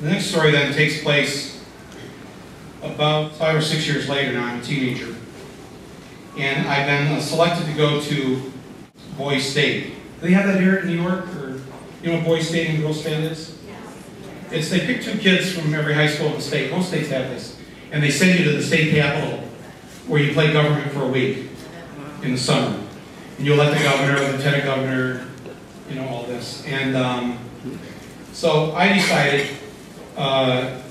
The next story then takes place about 5 or 6 years later. Now I'm a teenager. And I've been selected to go to Boys State. Do they have that here in New York? Or, you know what Boys State and Girl State is? It's they pick 2 kids from every high school in the state. Most states have this. And they send you to the state capitol where you play government for a week in the summer. And you elect the governor, the lieutenant governor, you know, all this. And so I decided when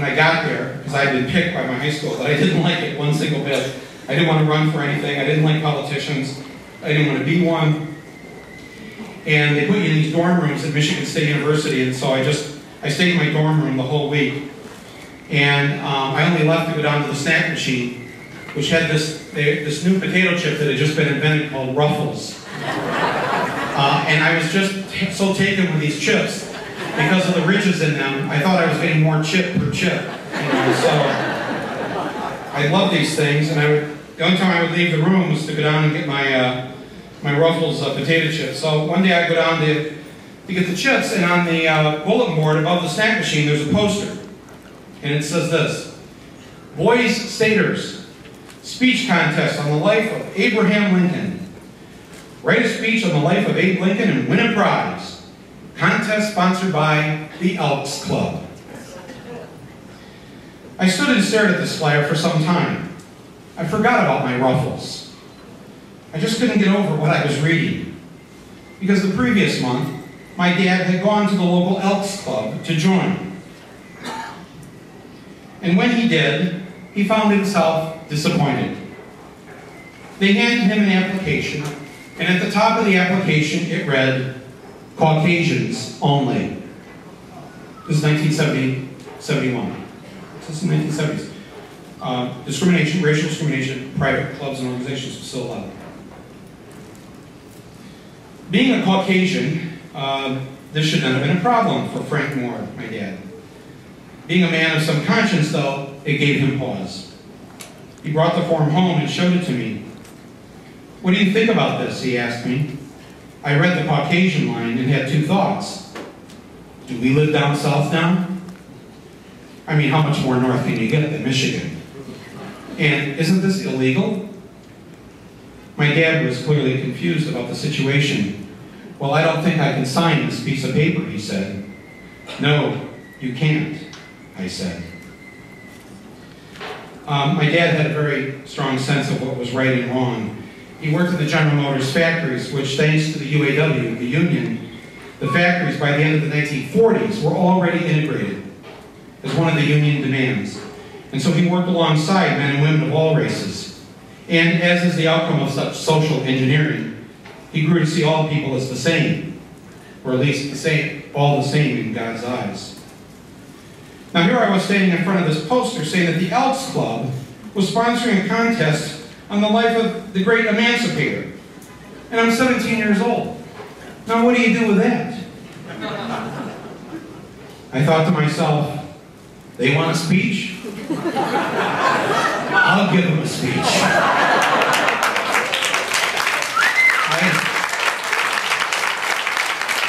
I got there, because I had been picked by my high school, that I didn't like it one single bit. I didn't want to run for anything. I didn't like politicians. I didn't want to be one. And they put you in these dorm rooms at Michigan State University, and so I stayed in my dorm room the whole week. And I only left to go down to the snack machine, which had this new potato chip that had just been invented called Ruffles. And I was just so taken with these chips because of the ridges in them. I thought I was getting more chip per chip. You know, so I love these things, and the only time I would leave the room was to go down and get my Ruffles potato chips. So one day I go down to get the chips, and on the bulletin board above the snack machine there's a poster. And it says this: Boys Staters, speech contest on the life of Abraham Lincoln. Write a speech on the life of Abe Lincoln and win a prize. Contest sponsored by the Elks Club. I stood and stared at this flyer for some time. I forgot about my Ruffles. I just couldn't get over what I was reading. Because the previous month, my dad had gone to the local Elks Club to join. And when he did, he found himself disappointed. They handed him an application, and at the top of the application it read, Caucasians Only. This is 1971. This is the 1970s. Discrimination, racial discrimination, private clubs and organizations still allowed. Being a Caucasian, this should not have been a problem for Frank Moore, my dad. Being a man of some conscience, though, it gave him pause. He brought the form home and showed it to me. What do you think about this? He asked me. I read the Caucasian line and had 2 thoughts. Do we live down south now? I mean, how much more north can you get than Michigan? And isn't this illegal? My dad was clearly confused about the situation. Well, I don't think I can sign this piece of paper, he said. No, you can't, I said. My dad had a very strong sense of what was right and wrong. He worked at the General Motors factories, which, thanks to the UAW, the union, the factories by the end of the 1940s were already integrated as one of the union demands. And so he worked alongside men and women of all races. And as is the outcome of such social engineering, he grew to see all people as the same, or at least all the same in God's eyes. Now here I was standing in front of this poster saying that the Elks Club was sponsoring a contest on the life of the great emancipator. And I'm 17 years old. Now what do you do with that? I thought to myself, they want a speech? I'll give them a speech.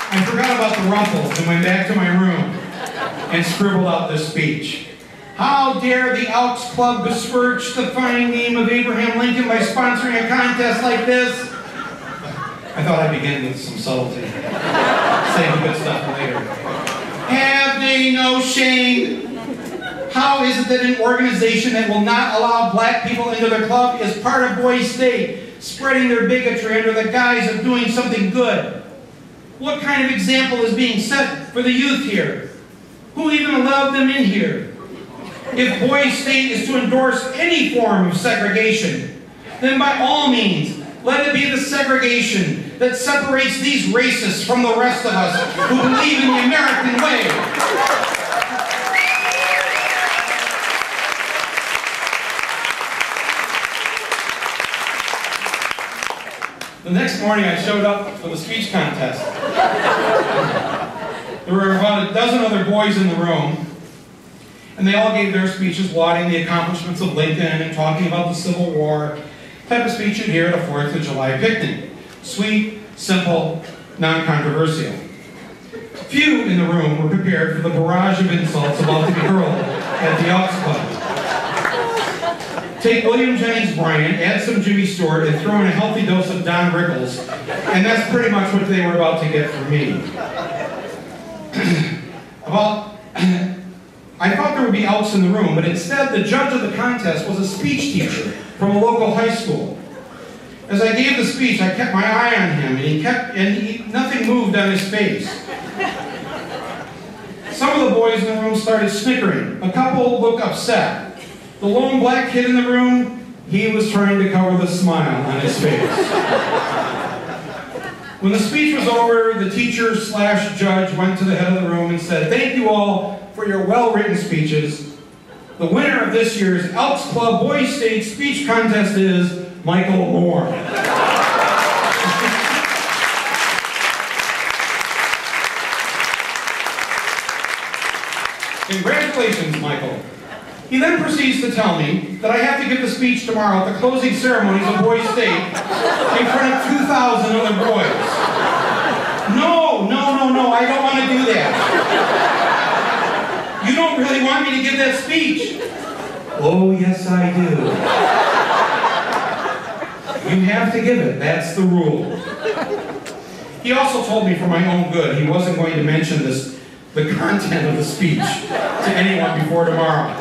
I forgot about the Ruffles and went back to my room and scribbled out this speech. How dare the Elks Club besmirch the fine name of Abraham Lincoln by sponsoring a contest like this? I thought I'd begin with some subtlety. Save the good stuff later. Have they no shame? How is it that an organization that will not allow black people into their club is part of Boys State, spreading their bigotry under the guise of doing something good? What kind of example is being set for the youth here? Who even allowed them in here? If Boys State is to endorse any form of segregation, then by all means, let it be the segregation that separates these racists from the rest of us who believe in the American way. The next morning I showed up for the speech contest. There were about a dozen other boys in the room, and they all gave their speeches lauding the accomplishments of Lincoln and talking about the Civil War, type of speech you'd hear at a 4th of July picnic. Sweet, simple, non-controversial. Few in the room were prepared for the barrage of insults about to be hurled at the Elks Club. Take William Jennings Bryan, add some Jimmy Stewart, and throw in a healthy dose of Don Rickles, and that's pretty much what they were about to get from me. I thought there would be Elks in the room, but instead the judge of the contest was a speech teacher from a local high school. As I gave the speech, I kept my eye on him, and nothing moved on his face. Some of the boys in the room started snickering. A couple looked upset. The lone black kid in the room, he was trying to cover the smile on his face. When the speech was over, the teacher/judge went to the head of the room and said, "Thank you all for your well-written speeches. The winner of this year's Elks Club Boys State Speech Contest is Michael Moore." Congratulations, Michael. He then proceeds to tell me that I have to give the speech tomorrow at the closing ceremonies of Boys State in front of 2,000 other boys. No, I don't want to do that. You don't really want me to give that speech. Oh, yes, I do. You have to give it. That's the rule. He also told me for my own good he wasn't going to mention the content of the speech to anyone before tomorrow.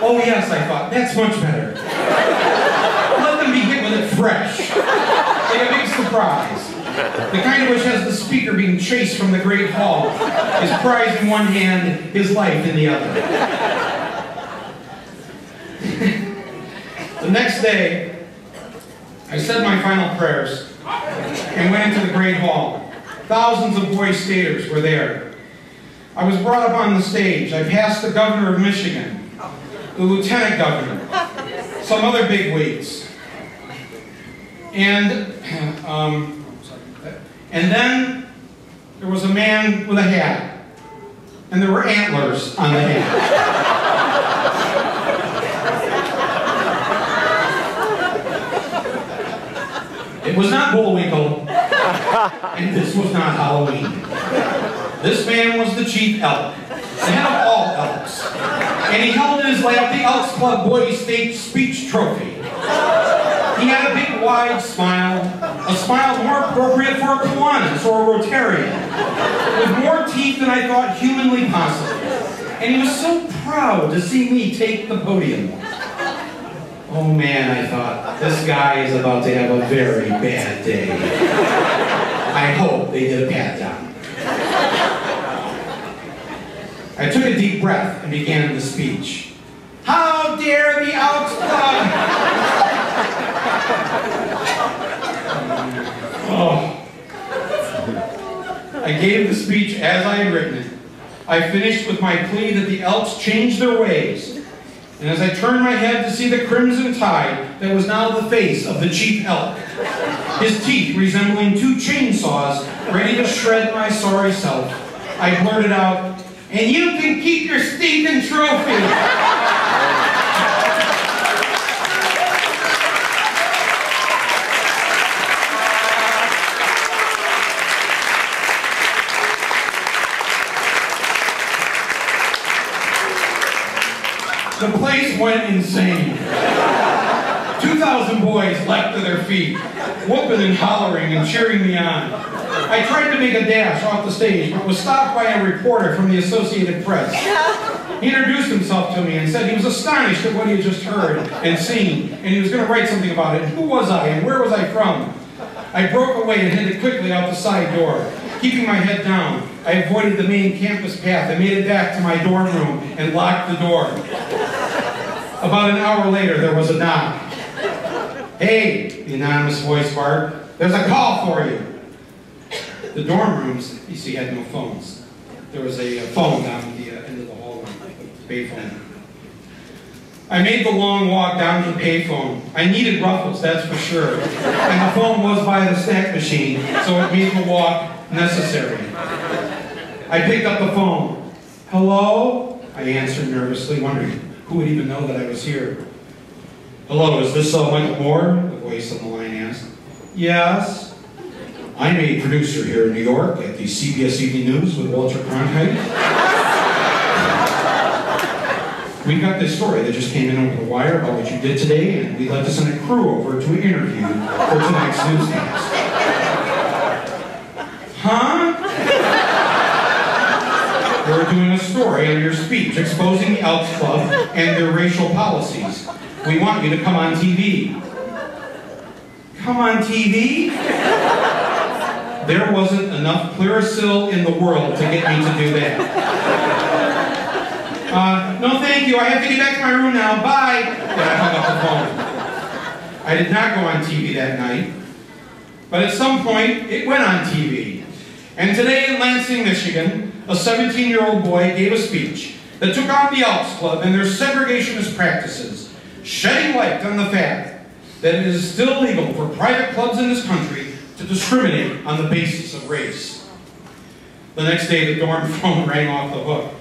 Oh yes, I thought, that's much better. Let them be hit with it fresh. Like a big surprise. The kind of which has the speaker being chased from the great hall, his prize in one hand, his life in the other. The next day, I said my final prayers and went into the great hall. Thousands of boy skaters were there. I was brought up on the stage. I passed the governor of Michigan, the lieutenant governor, some other bigwigs. And then there was a man with a hat. And there were antlers on the hat. It was not Bullwinkle, and this was not Halloween. This man was the chief elk, the head of all elks, and he held in his lap the Elks Club Boys State Speech Trophy. He had a big, wide smile, a smile more appropriate for a Kiwanis or a Rotarian, with more teeth than I thought humanly possible. And he was so proud to see me take the podium. Oh man, I thought, this guy is about to have a very bad day. I hope they did a pat down. I took a deep breath and began the speech. How dare the Elks Club! Oh. I gave the speech as I had written it. I finished with my plea that the Elks change their ways. And as I turned my head to see the crimson tide that was now the face of the chief elk, his teeth resembling two chainsaws ready to shred my sorry self, I blurted out, "And you can keep your stinking trophy!" The place went insane. 2,000 boys leapt to their feet, whooping and hollering and cheering me on. I tried to make a dash off the stage, but was stopped by a reporter from the Associated Press. He introduced himself to me and said he was astonished at what he had just heard and seen, and he was going to write something about it. Who was I, and where was I from? I broke away and headed quickly out the side door. Keeping my head down, I avoided the main campus path. I made it back to my dorm room and locked the door. About an hour later, there was a knock. "Hey," the anonymous voice barked, "there's a call for you." The dorm rooms, you see, had no phones. There was a phone down at the end of the hallway, a payphone. I made the long walk down to the payphone. I needed Ruffles, that's for sure. And the phone was by the snack machine, so it made the walk necessary. I picked up the phone. "Hello?" I answered nervously, wondering who would even know that I was here. "Hello, is this Michael Moore?" the voice on the line asked. "Yes." I'm a producer here in New York at the CBS Evening News with Walter Cronkite. We've got this story that just came in over the wire about what you did today, and we'd like to send a crew over to interview you for tonight's newscast. Huh? We're doing a story on your speech exposing the Elks Club and their racial policies. We want you to come on TV. Come on TV? There wasn't enough Clearasil in the world to get me to do that. No thank you, I have to get back to my room now, bye! And I hung up the phone. I did not go on TV that night, but at some point, it went on TV. And today in Lansing, Michigan, a 17-year-old boy gave a speech that took on the Elks Club and their segregationist practices, shedding light on the fact that it is still legal for private clubs in this country to discriminate on the basis of race. The next day, the dorm phone rang off the hook.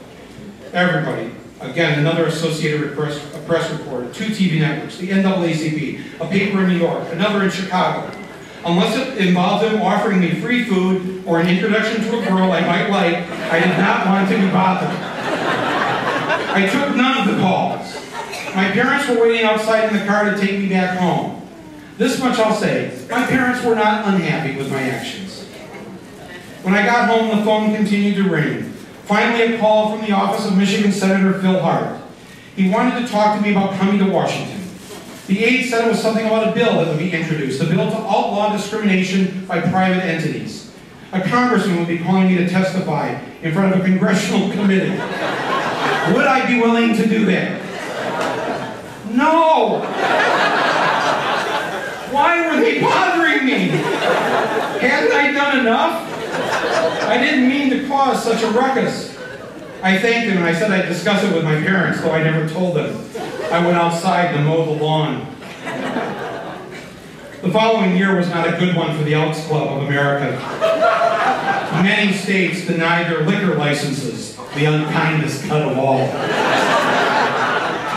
Everybody, again, another Associated Press reporter, 2 TV networks, the NAACP, a paper in New York, another in Chicago. Unless it involved them offering me free food or an introduction to a girl I might like, I did not want to be bothered. I took none of the calls. My parents were waiting outside in the car to take me back home. This much I'll say, my parents were not unhappy with my actions. When I got home, the phone continued to ring. Finally, a call from the office of Michigan Senator Phil Hart. He wanted to talk to me about coming to Washington. The aide said it was something about a bill that would be introduced, a bill to outlaw discrimination by private entities. A congressman would be calling me to testify in front of a congressional committee. Would I be willing to do that? No! Why were they bothering me? Hadn't I done enough? I didn't mean to cause such a ruckus. I thanked him and I said I'd discuss it with my parents, though I never told them. I went outside to mow the lawn. The following year was not a good one for the Elks Club of America. Many states denied their liquor licenses, the unkindest cut of all.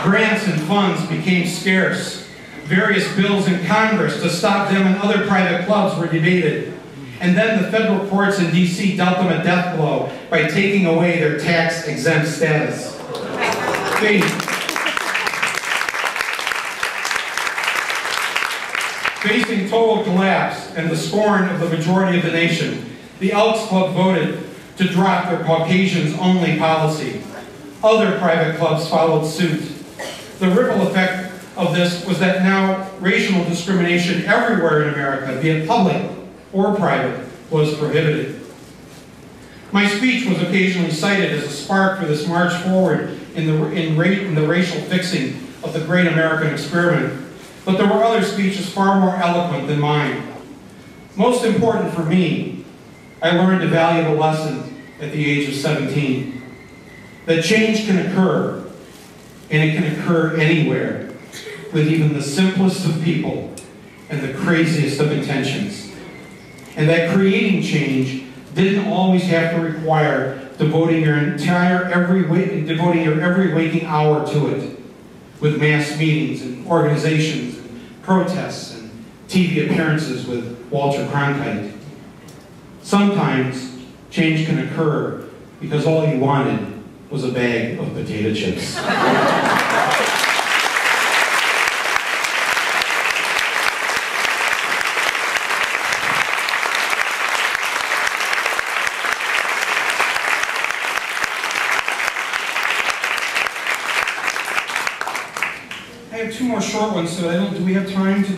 Grants and funds became scarce. Various bills in Congress to stop them and other private clubs were debated. And then the federal courts in D.C. dealt them a death blow by taking away their tax-exempt status. Facing total collapse and the scorn of the majority of the nation, the Elks Club voted to drop their Caucasians Only policy. Other private clubs followed suit. The ripple effect of this was that now racial discrimination everywhere in America, be it public or private, was prohibited. My speech was occasionally cited as a spark for this march forward in the racial fixing of the great American experiment, but there were other speeches far more eloquent than mine. Most important for me, I learned a valuable lesson at the age of 17, that change can occur, and it can occur anywhere, with even the simplest of people and the craziest of intentions. And that creating change didn't always have to require devoting your every waking hour to it, with mass meetings and organizations and protests and TV appearances with Walter Cronkite. Sometimes change can occur because all you wanted was a bag of potato chips. I have 2 more short ones, so do we have time to